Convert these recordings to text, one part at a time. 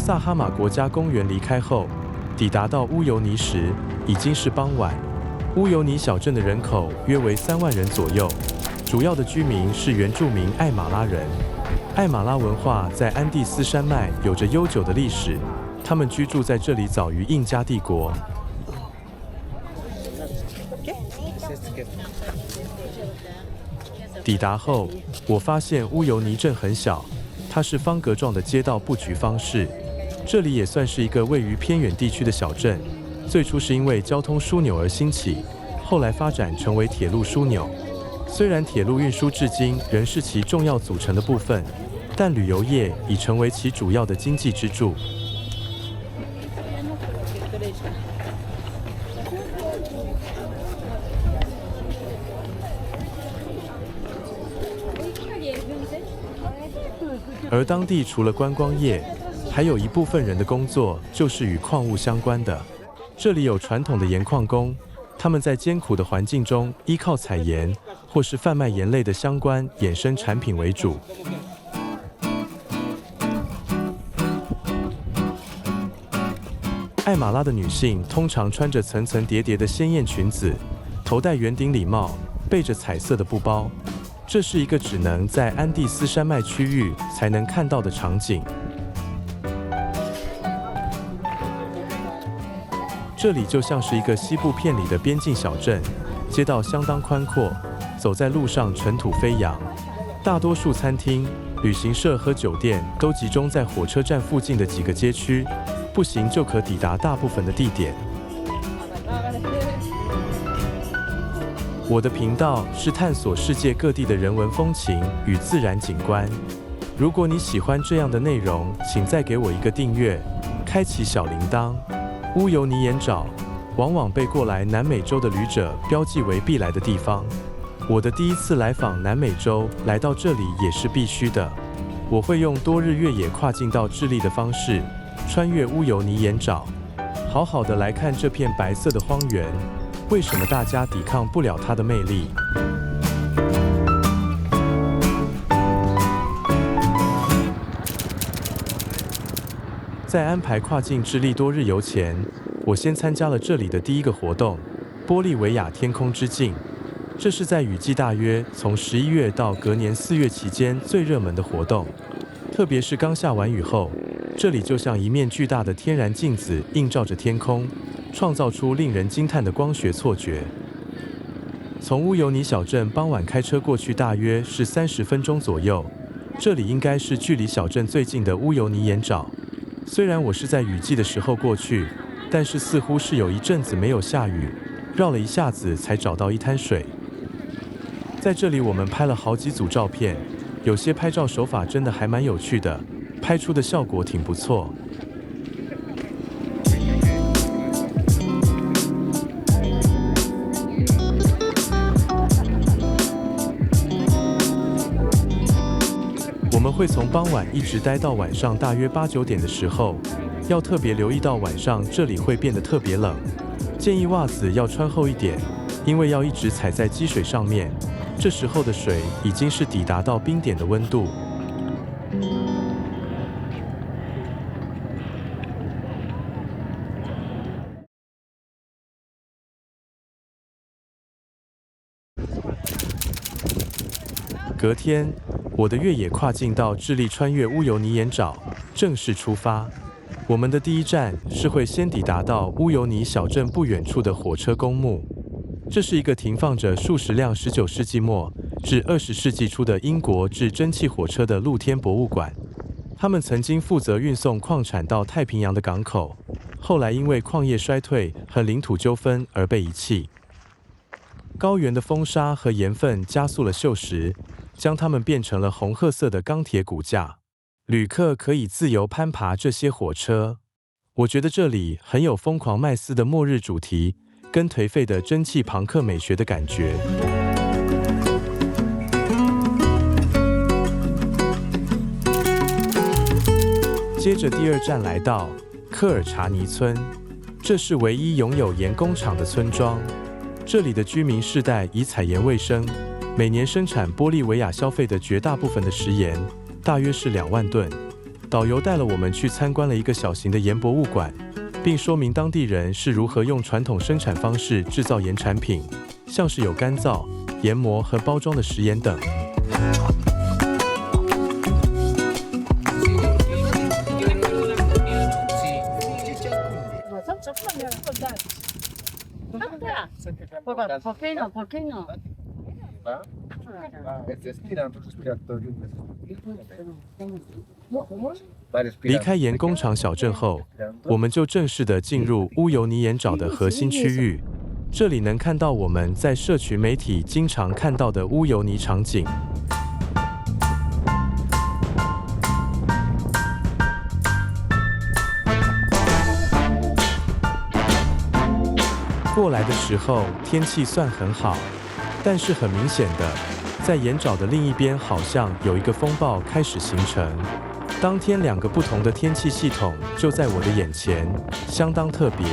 萨哈马国家公园离开后，抵达到乌尤尼时已经是傍晚。乌尤尼小镇的人口约为3万人左右，主要的居民是原住民艾马拉人。艾马拉文化在安第斯山脉有着悠久的历史，他们居住在这里早于印加帝国。抵达后，我发现乌尤尼镇很小，它是方格状的街道布局方式。这里也算是一个位于偏远地区的小镇，最初是因为交通枢纽而兴起，后来发展成为铁路枢纽。虽然铁路运输至今仍是其重要组成的部分，但旅游业已成为其主要的经济支柱。而当地除了观光业，还有一部分人的工作就是与矿物相关的。这里有传统的盐矿工，他们在艰苦的环境中依靠采盐或是贩卖盐类的相关衍生产品为主。艾马拉的女性通常穿着层层叠叠的鲜艳裙子，头戴圆顶礼帽，背着彩色的布包。这是一个只能在安第斯山脉区域才能看到的场景。这里就像是一个西部片里的边境小镇，街道相当宽阔，走在路上尘土飞扬。大多数餐厅、旅行社和酒店都集中在火车站附近的几个街区，步行就可抵达大部分的地点。我的频道是探索世界各地的人文风情与自然景观。如果你喜欢这样的内容，请再给我一个订阅，开启小铃铛。乌尤尼盐沼往往被过来南美洲的旅者标记为必来的地方。我的第一次来访南美洲，来到这里也是必须的。我会用多日越野跨境到智利的方式，穿越乌尤尼盐沼，好好的来看这片白色的荒原。为什么大家抵抗不了它的魅力？在安排跨境智利多日游前，我先参加了这里的第一个活动——玻利维亚天空之镜。这是在雨季大约从11月到隔年4月期间最热门的活动。特别是刚下完雨后，这里就像一面巨大的天然镜子映照着天空，创造出令人惊叹的光学错觉。从乌尤尼小镇傍晚开车过去大约是30分钟左右，这里应该是距离小镇最近的乌尤尼盐沼。虽然我是在雨季的时候过去，但是似乎是有一阵子没有下雨，绕了一下子才找到一滩水。在这里我们拍了好几组照片，有些拍照手法真的还蛮有趣的，拍出的效果挺不错。我们会从傍晚一直待到晚上大约8、9点的时候，要特别留意到晚上这里会变得特别冷，建议袜子要穿厚一点，因为要一直踩在积水上面，这时候的水已经是抵达到冰点的温度。隔天，我的越野跨境到智利穿越乌尤尼盐沼正式出发。我们的第一站是会先抵达到乌尤尼小镇不远处的火车公墓。这是一个停放着数十辆19世纪末至20世纪初的英国制蒸汽火车的露天博物馆。他们曾经负责运送矿产到太平洋的港口，后来因为矿业衰退和领土纠纷而被遗弃。高原的风沙和盐分加速了锈蚀，将它们变成了红褐色的钢铁骨架。旅客可以自由攀爬这些火车。我觉得这里很有疯狂麦斯的末日主题，跟颓废的蒸汽朋克美学的感觉。接着第二站来到科尔查尼村，这是唯一拥有盐工厂的村庄。这里的居民世代以采盐为生，每年生产玻利维亚消费的绝大部分的食盐，大约是2万吨。导游带了我们去参观了一个小型的盐博物馆，并说明当地人是如何用传统生产方式制造盐产品，像是有干燥、研磨和包装的食盐等。离开盐工厂小镇后，我们就正式的进入乌尤尼盐沼的核心区域。这里能看到我们在社群媒体经常看到的乌尤尼场景。过来的时候天气算很好，但是很明显的，在盐沼的另一边好像有一个风暴开始形成。当天2个不同的天气系统就在我的眼前，相当特别。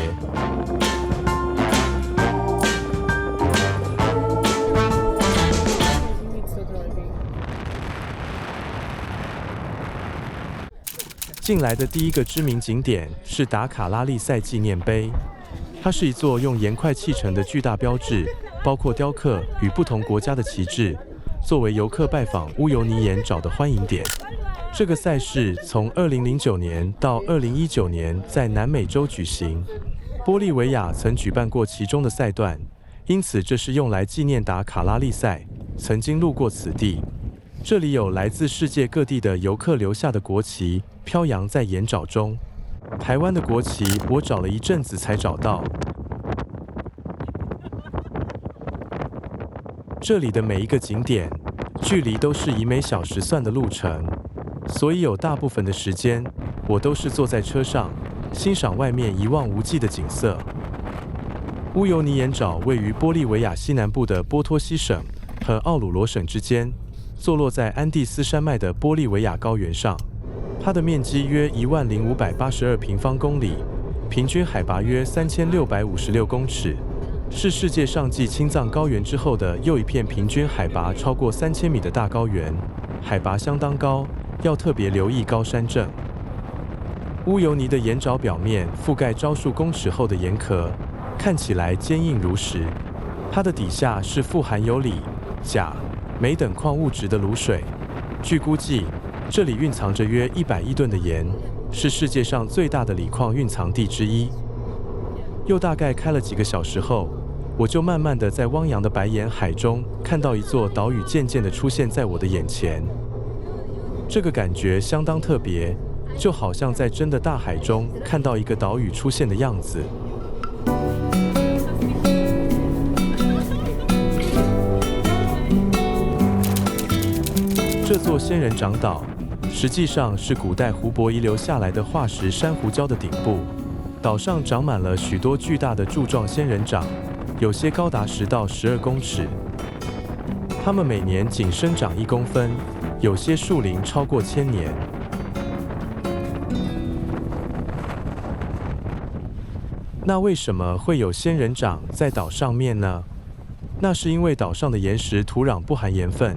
进来的第一个知名景点是达卡拉利赛纪念碑，它是一座用盐块砌成的巨大标志，包括雕刻与不同国家的旗帜，作为游客拜访乌尤尼盐沼的欢迎点。这个赛事从2009年到2019年在南美洲举行，玻利维亚曾举办过其中的赛段，因此这是用来纪念达卡拉利赛曾经路过此地。这里有来自世界各地的游客留下的国旗飘扬在盐沼中。台湾的国旗我找了一阵子才找到。这里的每一个景点距离都是以每小时算的路程，所以有大部分的时间我都是坐在车上欣赏外面一望无际的景色。乌尤尼盐沼位于玻利维亚西南部的波托西省和奥鲁罗省之间，坐落在安第斯山脉的玻利维亚高原上。它的面积约10582平方公里，平均海拔约3656公尺，是世界上继青藏高原之后的又一片平均海拔超过3000米的大高原，海拔相当高，要特别留意高山症。乌尤尼的盐沼表面覆盖招数公尺厚的盐壳，看起来坚硬如石。它的底下是富含有锂、钾、镁等矿物质的卤水。据估计，这里蕴藏着约100亿吨的盐，是世界上最大的锂矿蕴藏地之一。又大概开了几个小时后，我就慢慢的在汪洋的白盐海中看到一座岛屿渐渐的出现在我的眼前。这个感觉相当特别，就好像在真的大海中看到一个岛屿出现的样子。这座仙人掌岛实际上是古代湖泊遗留下来的化石珊瑚礁的顶部，岛上长满了许多巨大的柱状仙人掌，有些高达10到12公尺。它们每年仅生长1公分，有些树龄超过1000年。那为什么会有仙人掌在岛上面呢？那是因为岛上的岩石土壤不含盐分，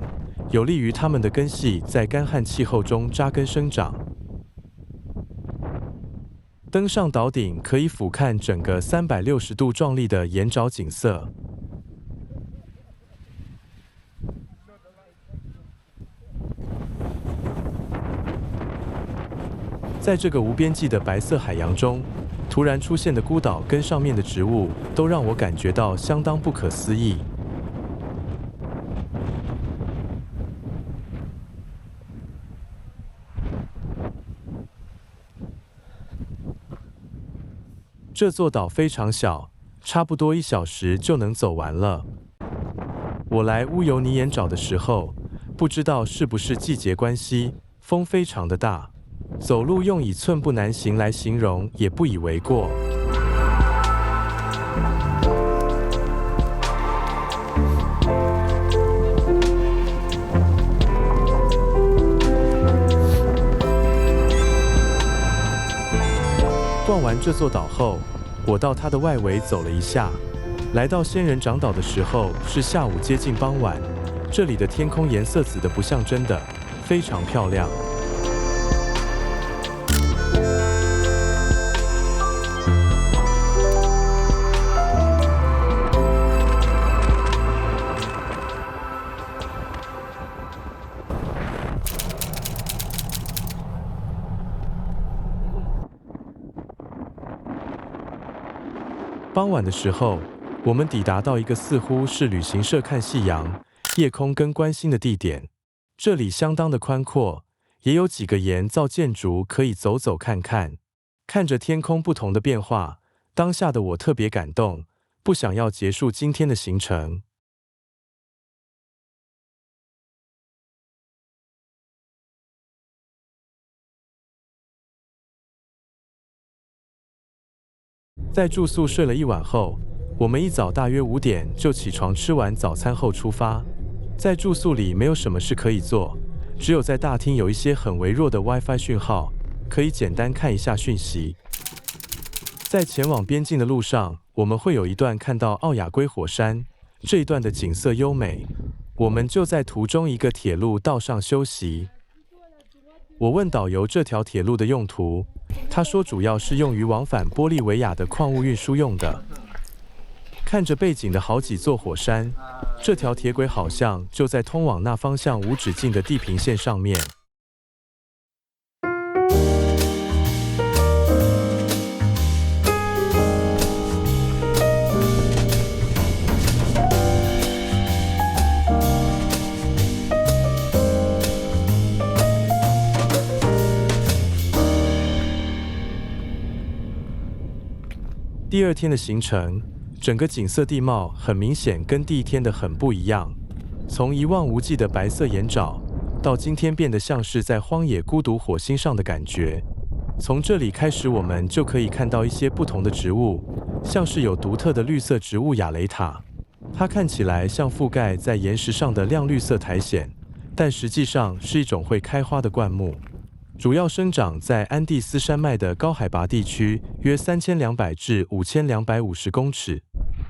有利于它们的根系在干旱气候中扎根生长。登上岛顶可以俯瞰整个360度壮丽的盐沼景色。在这个无边际的白色海洋中，突然出现的孤岛跟上面的植物都让我感觉到相当不可思议。这座岛非常小，差不多1小时就能走完了。我来乌尤尼盐沼的时候，不知道是不是季节关系，风非常的大，走路用以寸步难行来形容也不以为过。逛完这座岛后，我到它的外围走了一下。来到仙人掌岛的时候是下午接近傍晚，这里的天空颜色紫得不像真的，非常漂亮。傍晚的时候，我们抵达到一个似乎是旅行社看夕阳、夜空跟观星的地点。这里相当的宽阔，也有几个岩造建筑可以走走看看。看着天空不同的变化，当下的我特别感动，不想要结束今天的行程。在住宿睡了一晚后，我们一早大约5点就起床，吃完早餐后出发。在住宿里没有什么事可以做，只有在大厅有一些很微弱的 WiFi 讯号，可以简单看一下讯息。在前往边境的路上，我们会有一段看到奥雅圭火山，这一段的景色优美。我们就在途中一个铁路道上休息。我问导游这条铁路的用途，他说主要是用于往返玻利维亚的矿物运输用的。看着背景的好几座火山，这条铁轨好像就在通往那方向无止境的地平线上面。第二天的行程，整个景色地貌很明显跟第一天的很不一样。从一望无际的白色岩沼，到今天变得像是在荒野孤独火星上的感觉。从这里开始，我们就可以看到一些不同的植物，像是有独特的绿色植物亚雷塔，它看起来像覆盖在岩石上的亮绿色苔藓，但实际上是一种会开花的灌木。主要生长在安第斯山脉的高海拔地区，约3200至5250公尺。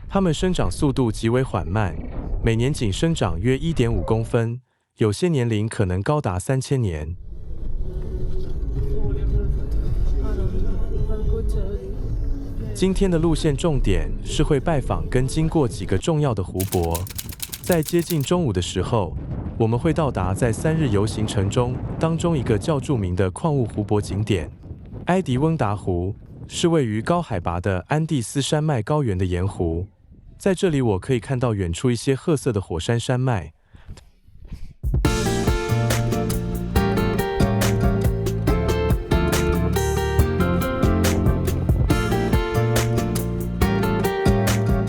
它们生长速度极为缓慢，每年仅生长约1.5公分，有些年龄可能高达3000年。今天的路线重点是会拜访跟经过几个重要的湖泊。在接近中午的时候，我们会到达在3日游行程中当中一个较著名的矿物湖泊景点——埃迪翁达湖，是位于高海拔的安第斯山脉高原的盐湖。在这里，我可以看到远处一些褐色的火山山脉。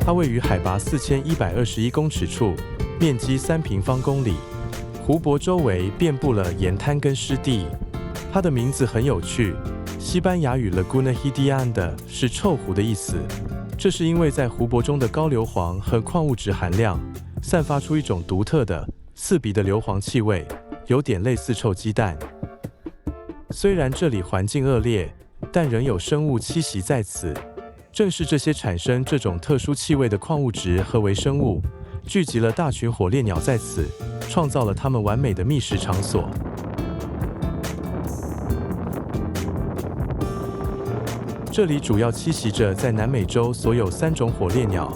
它位于海拔4121公尺处，面积3平方公里。湖泊周围遍布了盐滩跟湿地。它的名字很有趣，西班牙语 Laguna Hedionda 是臭湖的意思。这是因为在湖泊中的高硫磺和矿物质含量散发出一种独特的刺鼻的硫磺气味，有点类似臭鸡蛋。虽然这里环境恶劣，但仍有生物栖息在此。正是这些产生这种特殊气味的矿物质和微生物，聚集了大群火烈鸟在此，创造了它们完美的觅食场所。这里主要栖息着在南美洲所有3种火烈鸟：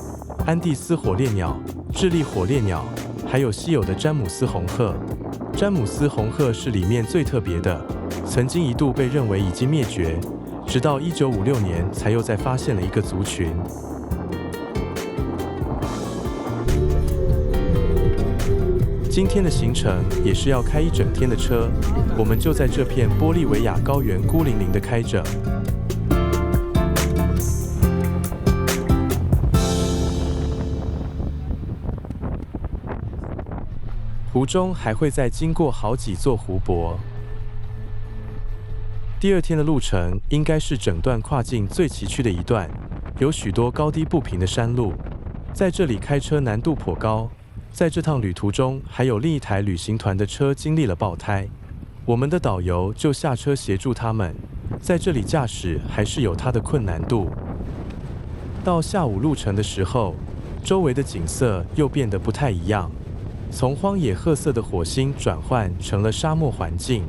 安第斯火烈鸟、智利火烈鸟，还有稀有的詹姆斯红鹤。詹姆斯红鹤是里面最特别的，曾经一度被认为已经灭绝，直到1956年才又再发现了一个族群。今天的行程也是要开一整天的车，我们就在这片玻利维亚高原孤零零地开着。途中还会再经过好几座湖泊。第二天的路程应该是整段跨境最崎岖的一段，有许多高低不平的山路，在这里开车难度颇高。在这趟旅途中，还有另一台旅行团的车经历了爆胎，我们的导游就下车协助他们。在这里驾驶还是有它的困难度。到下午路程的时候，周围的景色又变得不太一样，从荒野褐色的火星转换成了沙漠环境。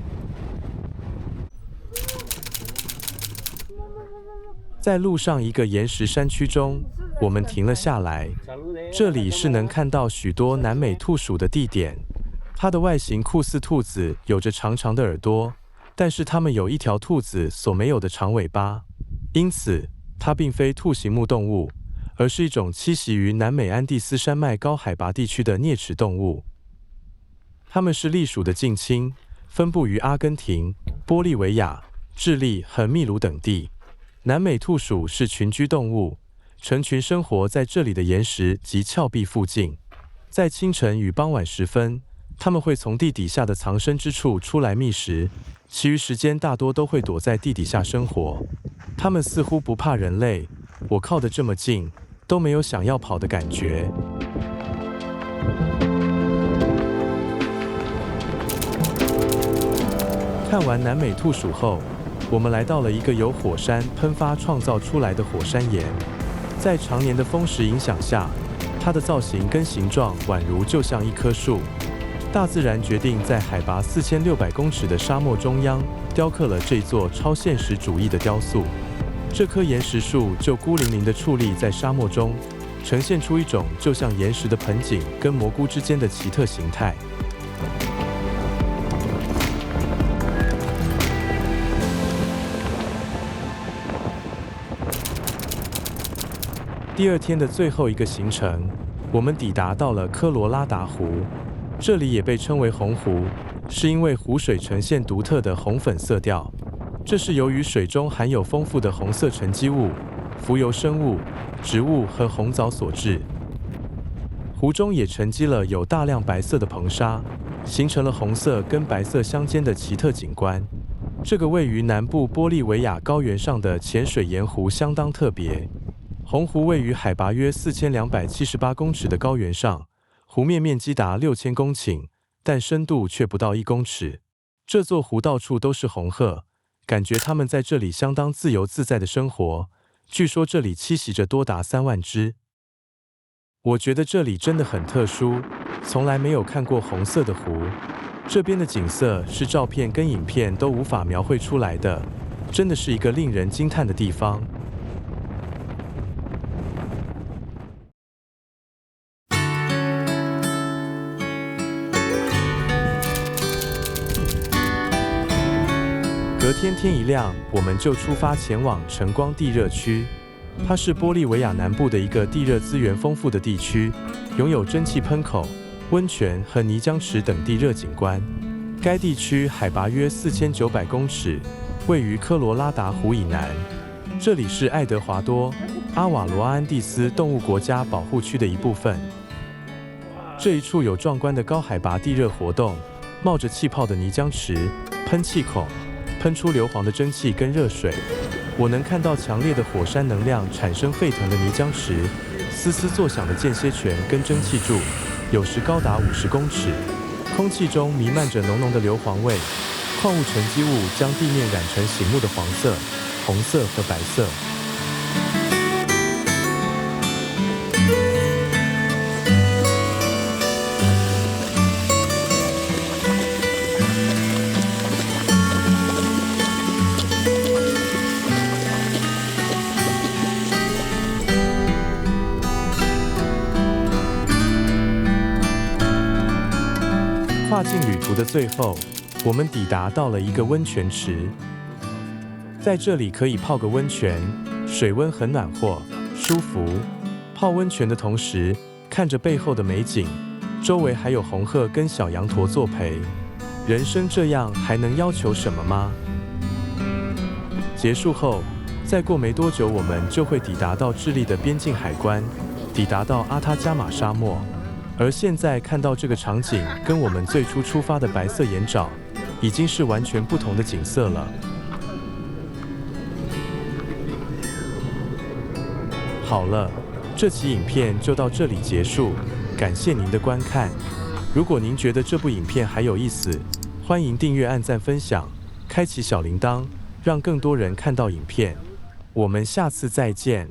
在路上一个岩石山区中，我们停了下来。这里是能看到许多南美兔鼠的地点。它的外形酷似兔子，有着长长的耳朵，但是它们有一条兔子所没有的长尾巴，因此它并非兔形目动物，而是一种栖息于南美安第斯山脉高海拔地区的啮齿动物。它们是栗属的近亲，分布于阿根廷、玻利维亚、智利和秘鲁等地。南美兔属是群居动物，成群生活在这里的岩石及峭壁附近。在清晨与傍晚时分，它们会从地底下的藏身之处出来觅食，其余时间大多都会躲在地底下生活。它们似乎不怕人类，我靠得这么近，都没有想要跑的感觉。看完南美兔属后，我们来到了一个由火山喷发创造出来的火山岩。在常年的风蚀影响下，它的造型跟形状宛如就像一棵树。大自然决定在海拔4600公尺的沙漠中央雕刻了这座超现实主义的雕塑。这棵岩石树就孤零零地矗立在沙漠中，呈现出一种就像岩石的盆景跟蘑菇之间的奇特形态。第二天的最后一个行程，我们抵达到了科罗拉达湖，这里也被称为红湖，是因为湖水呈现独特的红粉色调。这是由于水中含有丰富的红色沉积物、浮游生物、植物和红藻所致。湖中也沉积了有大量白色的硼砂，形成了红色跟白色相间的奇特景观。这个位于南部玻利维亚高原上的浅水盐湖相当特别。红湖位于海拔约4278公尺的高原上，湖面面积达6000公顷，但深度却不到1公尺。这座湖到处都是红鹤，感觉它们在这里相当自由自在的生活。据说这里栖息着多达3万只。我觉得这里真的很特殊，从来没有看过红色的湖。这边的景色是照片跟影片都无法描绘出来的，真的是一个令人惊叹的地方。隔天天一亮，我们就出发前往晨光地热区。它是玻利维亚南部的一个地热资源丰富的地区，拥有蒸汽喷口、温泉和泥浆池等地热景观。该地区海拔约4900公尺，位于科罗拉达湖以南。这里是爱德华多·阿瓦罗安第斯动物国家保护区的一部分。这一处有壮观的高海拔地热活动，冒着气泡的泥浆池、喷气孔。喷出硫磺的蒸汽跟热水，我能看到强烈的火山能量产生沸腾的泥浆池，嘶嘶作响的间歇泉跟蒸汽柱，有时高达50公尺。空气中弥漫着浓浓的硫磺味，矿物沉积物将地面染成醒目的黄色、红色和白色。跨境旅途的最后，我们抵达到了一个温泉池。在这里可以泡个温泉，水温很暖和，舒服。泡温泉的同时，看着背后的美景，周围还有红鹤跟小羊驼作陪。人生这样还能要求什么吗？结束后，再过没多久，我们就会抵达到智利的边境海关，抵达到阿他加马沙漠。而现在看到这个场景，跟我们最初出发的白色岩沼，已经是完全不同的景色了。好了，这期影片就到这里结束，感谢您的观看。如果您觉得这部影片还有意思，欢迎订阅、按赞、分享，开启小铃铛，让更多人看到影片。我们下次再见。